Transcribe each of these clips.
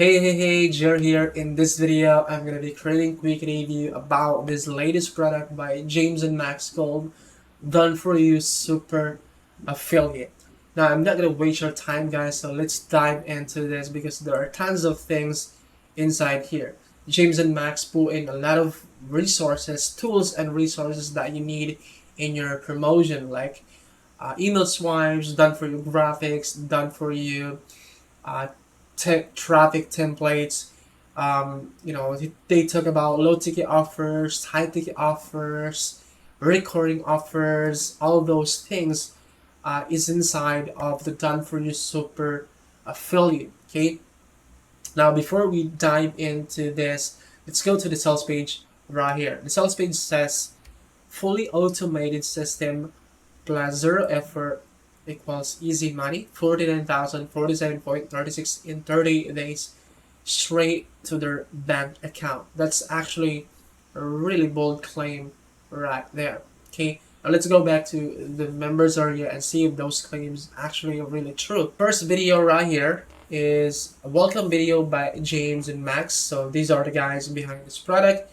Hey, Jer here. In this video, I'm going to be creating a quick review about this latest product by James and Max called Done For You Super Affiliate. Now, I'm not going to waste your time, guys, so let's dive into this because there are tons of things inside here. James and Max put in a lot of resources, tools, and resources that you need in your promotion, like email swipes, done for you graphics, done for you uh, traffic templates. They talk about low ticket offers, high ticket offers, recurring offers, all those things is inside of the Done For You Super affiliate. Okay. Now, before we dive into this, let's go to the sales page right here. The sales page says fully automated system plus zero effort equals easy money, 49,047.36 in 30 days straight to their bank account. That's actually a really bold claim right there. Okay, now let's go back to the members area and see if those claims actually are really true. First video right here is a welcome video by James and Max. So these are the guys behind this product,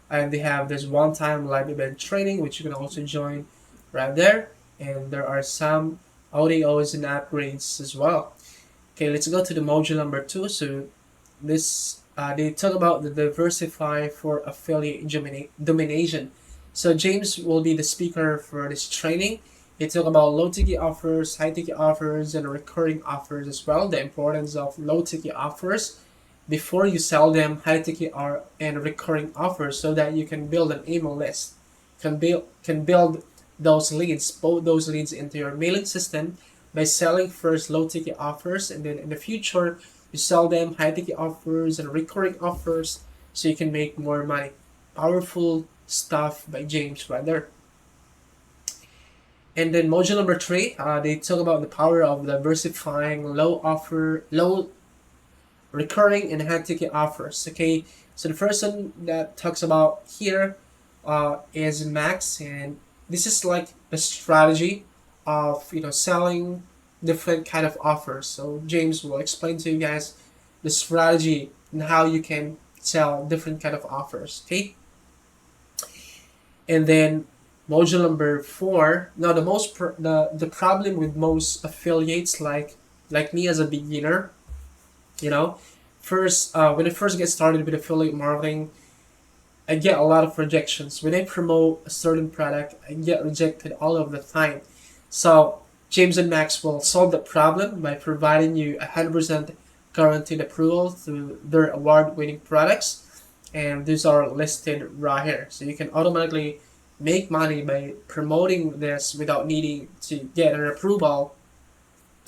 and they have this one-time live event training which you can also join right there, and there are some audios and upgrades as well. Okay, let's go to the module number 2. So this they talk about the diversify for affiliate domination. So James will be the speaker for this training. They talk about low ticket offers, high ticket offers, and recurring offers as well. The importance of low ticket offers before you sell them, high ticket and recurring offers, so that you can build an email list, can build those leads, both those leads into your mailing system by selling first low ticket offers, and then in the future you sell them high ticket offers and recurring offers so you can make more money. Powerful stuff by James right there. And then module number 3, they talk about the power of diversifying low recurring and high ticket offers. Okay, so the first one that talks about here is Max, and this is like a strategy of selling different kind of offers. So James will explain to you guys the strategy and how you can sell different kind of offers. Okay, and then module number 4. Now the problem with most affiliates like me as a beginner, first when I first get started with affiliate marketing, I get a lot of rejections. When I promote a certain product, I get rejected all of the time. So James and Max will solve the problem by providing you 100% guaranteed approval through their award-winning products, and these are listed right here. So you can automatically make money by promoting this without needing to get an approval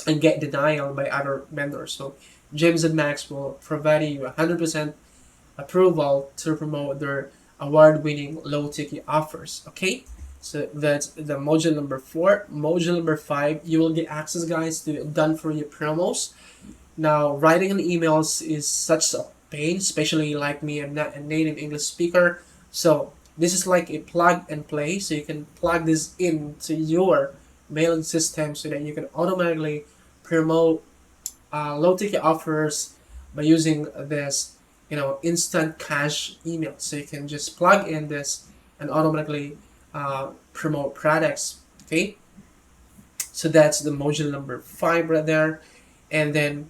and get denial by other vendors. So James and Max will provide you 100% approval to promote their award-winning low-ticket offers. Okay, so that's the module number 4. Module number 5, you will get access, guys, to done for you promos. Now, writing an emails is such a pain, especially like me. I'm not a native English speaker, so this is like a plug and play. So you can plug this into your mailing system so that you can automatically promote low ticket offers by using this instant cash email. So you can just plug in this and automatically promote products. Okay, so that's the module number 5 right there. And then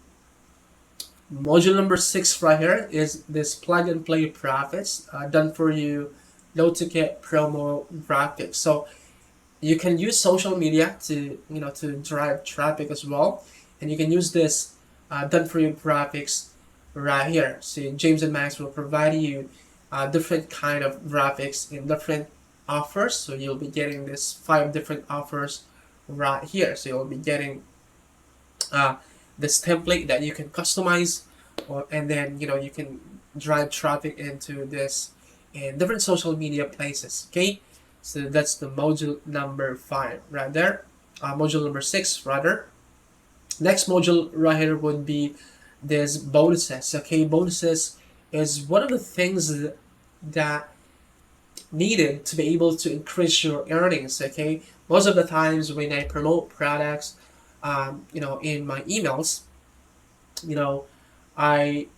module number 6 right here is this plug and play profits, done for you low ticket promo graphics. So you can use social media to to drive traffic as well, and you can use this done for you graphics right here. So James and Max will provide you different kind of graphics in different offers. So you'll be getting this 5 different offers right here. So you'll be getting this template that you can customize, and then you can drive traffic into this in different social media places. Okay, so that's the module number 5 right there. Module number 6 rather. Next module right here would be this bonuses. Okay, bonuses is one of the things that needed to be able to increase your earnings. Okay, most of the times when I promote products in my emails, I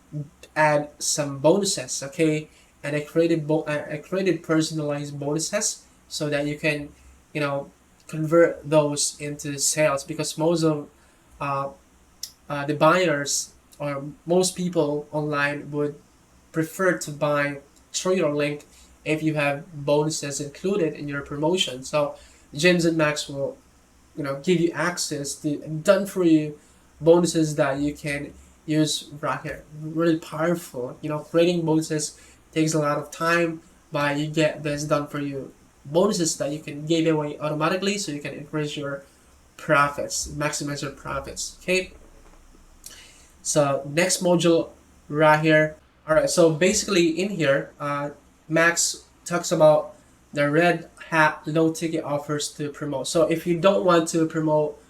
add some bonuses, okay? And I created personalized bonuses so that you can, you know, convert those into sales, because most of uh, the buyers or most people online would prefer to buy through your link if you have bonuses included in your promotion. So James and Max will, give you access to done for you bonuses that you can use right here. Really powerful. Creating bonuses takes a lot of time, but you get this done for you bonuses that you can give away automatically, so you can increase your profits, maximize your profits. Okay. So next module right here. All right. So basically in here, Max talks about the red hat low ticket offers to promote. So if you don't want to promote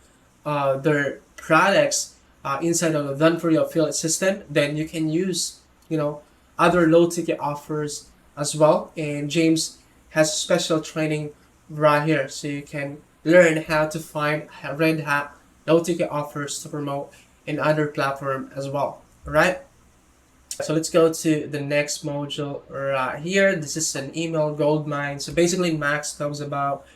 their products inside of the done for you affiliate system, then you can use other low ticket offers as well. And James has special training right here, so you can learn how to find red hat low ticket offers to promote in other platform as well. All right. So let's go to the next module right here. This is an email gold mine. So basically, Max talks about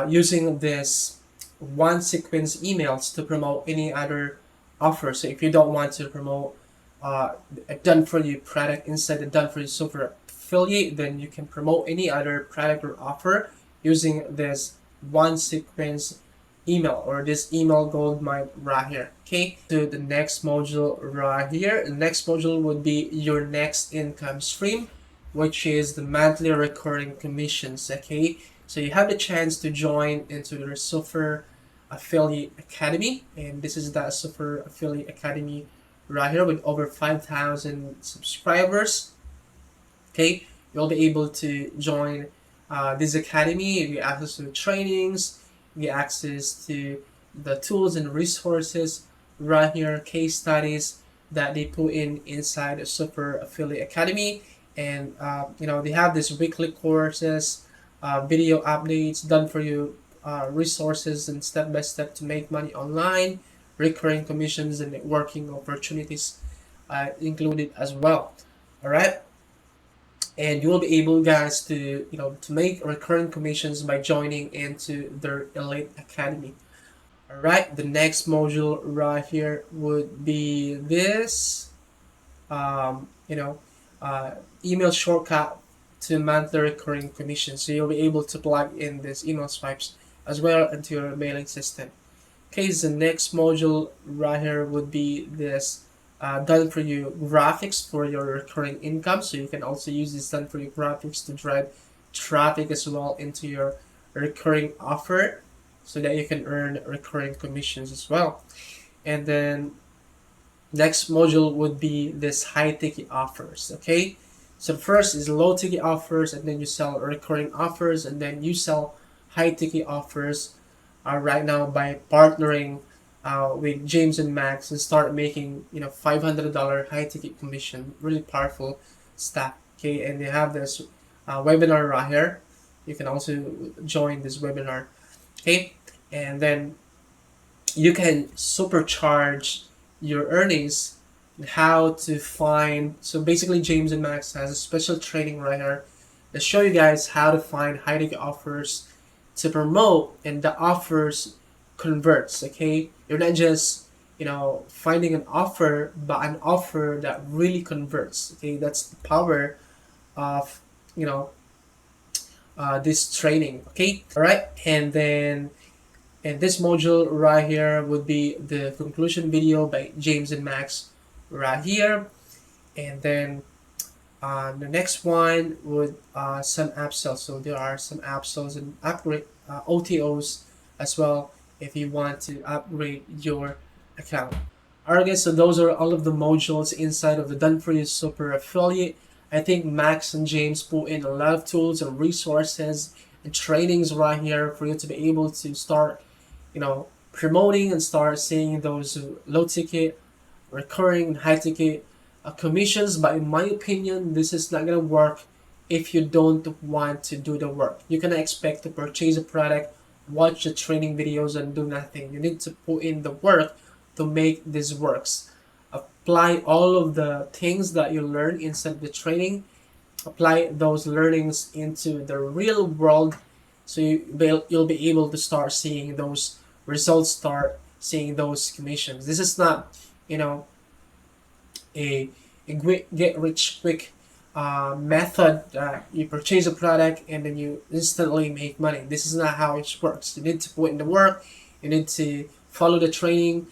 using this one sequence emails to promote any other offer. So if you don't want to promote a done for you product inside the done for you super affiliate, then you can promote any other product or offer using this one sequence email, or this email gold mine right here. Okay, to the next module right here. The next module would be your next income stream, which is the monthly recurring commissions. Okay, so you have the chance to join into the Super Affiliate Academy, and this is the Super Affiliate Academy right here with over 5,000 subscribers. Okay, you'll be able to join this academy. You get access to trainings, you get access to the tools and resources right here, case studies that they put inside the Super Affiliate Academy. And they have these weekly courses, video updates, done for you resources, and step by step to make money online, recurring commissions and networking opportunities included as well. All right. And you will be able, guys, to make recurring commissions by joining into their elite academy. All right, the next module right here would be this um, you know email shortcut to monthly recurring commissions. So you'll be able to plug in these email swipes as well into your mailing system. Okay, so the next module right here would be this done for you graphics for your recurring income. So you can also use this done for you graphics to drive traffic as well into your recurring offer, so that you can earn recurring commissions as well. And then next module would be this high ticket offers. Okay, so first is low ticket offers, and then you sell recurring offers, and then you sell high ticket offers right now by partnering with James and Max and start making $500 high ticket commission. Really powerful stuff. Okay, and they have this webinar right here. You can also join this webinar. Okay, and then you can supercharge your earnings. How to find, so basically James and Max has a special training right here to show you guys how to find high ticket offers to promote, and the offers converts. Okay, you're not just finding an offer, but an offer that really converts. Okay, that's the power of this training. Okay, all right, and then this module right here would be the conclusion video by James and Max right here. And then the next one would some upsells. So there are some upsells and upgrade OTOs as well if you want to upgrade your account. Alright guys, so those are all of the modules inside of the Done For You Super Affiliate. I think Max and James put in a lot of tools and resources and trainings right here for you to be able to start promoting and start seeing those low ticket, recurring, high ticket commissions. But in my opinion, this is not gonna work if you don't want to do the work. You cannot expect to purchase a product, watch the training videos, and do nothing. You need to put in the work to make this works. apply all of the things that you learn inside the training, apply those learnings into the real world, so you'll be able to start seeing those results, start seeing those commissions. This is not, you know, a quick get rich quick method that you purchase a product and then you instantly make money. This is not how it works. You need to put in the work, you need to follow the training,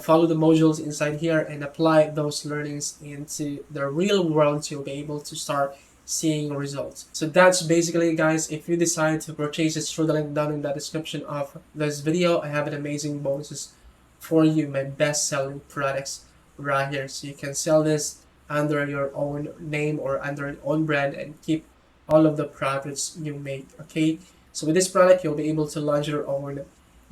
follow the modules inside here and apply those learnings into the real world, so you'll be able to start seeing results. So that's basically it, guys. If you decide to purchase it through the link down in the description of this video, I have an amazing bonuses for you, my best selling products right here. So you can sell this under your own name or under your own brand and keep all of the profits you make. Okay, so with this product you'll be able to launch your own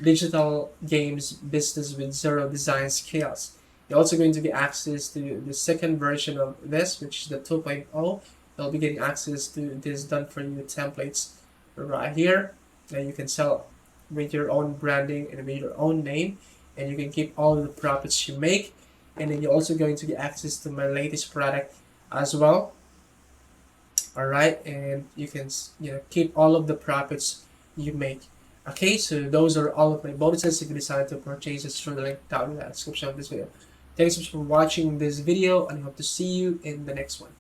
digital games business with zero design skills. You're also going to get access to the second version of this, which is the 2.0. You'll be getting access to this done for you templates right here that you can sell with your own branding and with your own name, and you can keep all of the profits you make. And then you're also going to get access to my latest product as well. All right, and you can keep all of the profits you make. Okay, so those are all of my bonuses if you decide to purchase it through the link down in the description of this video. Thanks so much for watching this video, and I hope to see you in the next one.